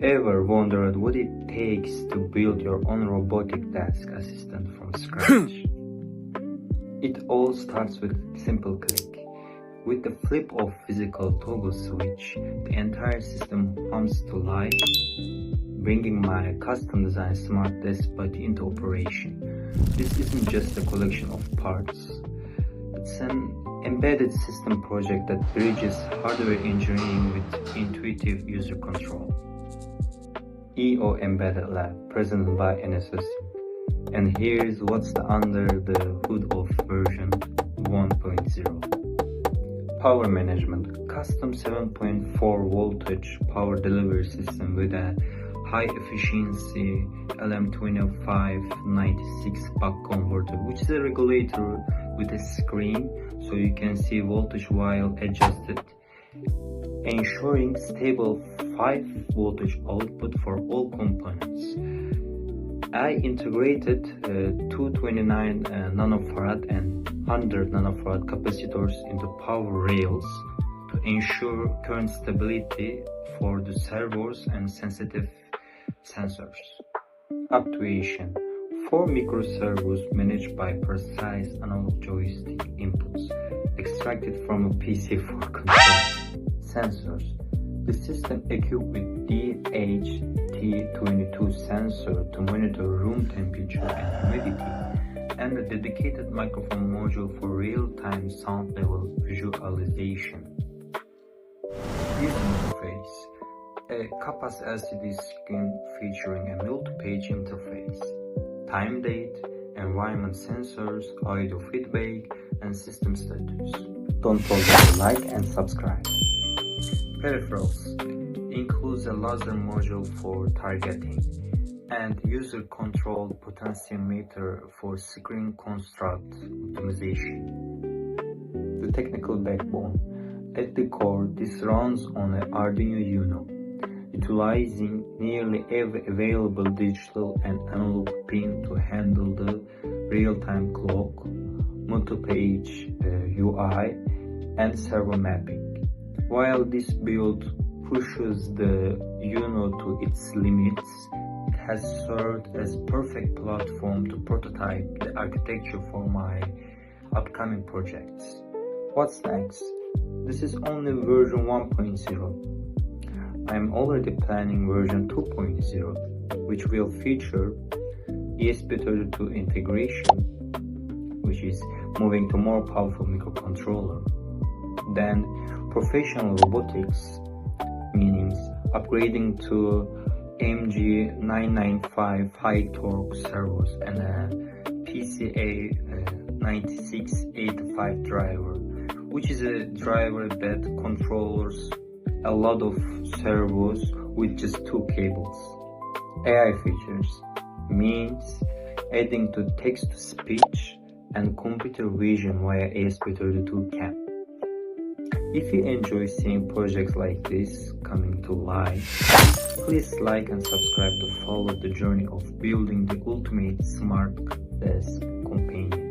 Ever wondered what it takes to build your own robotic desk assistant from scratch? It all starts with a simple click. With the flip of physical toggle switch, the entire system comes to life, bringing my custom designed Smart Desk Buddy into operation. This isn't just a collection of parts. It's an embedded system project that bridges hardware engineering with intuitive user control. EO Embedded Lab, presented by Enes Öztürk. And here's what's under the hood of version 1.0. Power management, custom 7.4 voltage power delivery system with a high efficiency LM2596 buck converter, which is a regulator with a screen so you can see voltage while adjusted, ensuring stable 5 voltage output for all components. I integrated 229 nanofarad and 100 nanofarad capacitors into power rails to ensure current stability for the servos and sensitive sensors. Actuation: 4 micro servos managed by precise analog joystick inputs extracted from a PC for control. Sensors: the system equipped with DHT22 sensor to monitor room temperature and humidity, and a dedicated microphone module for real-time sound level visualization. User interface: a CAPAS LCD screen featuring a multi-page interface, time date, environment sensors, audio feedback, and system status. Don't forget to like and subscribe. Peripherals includes a laser module for targeting and user-controlled potentiometer for screen construct optimization. The technical backbone: at the core, this runs on an Arduino Uno, utilizing nearly every available digital and analog pin to handle the real-time clock, multi-page UI, and servo mapping. While this build pushes the Uno to its limits, it has served as a perfect platform to prototype the architecture for my upcoming projects. What's next? This is only version 1.0. I'm already planning version 2.0, which will feature ESP32 integration, which is moving to more powerful microcontroller. Then professional robotics, meaning upgrading to MG995 high torque servos and a PCA9685 driver, which is a driver that controls a lot of servos with just 2 cables. AI features means adding to text-to-speech and computer vision via ESP32 CAM. If you enjoy seeing projects like this coming to life, please like and subscribe to follow the journey of building the ultimate smart desk companion.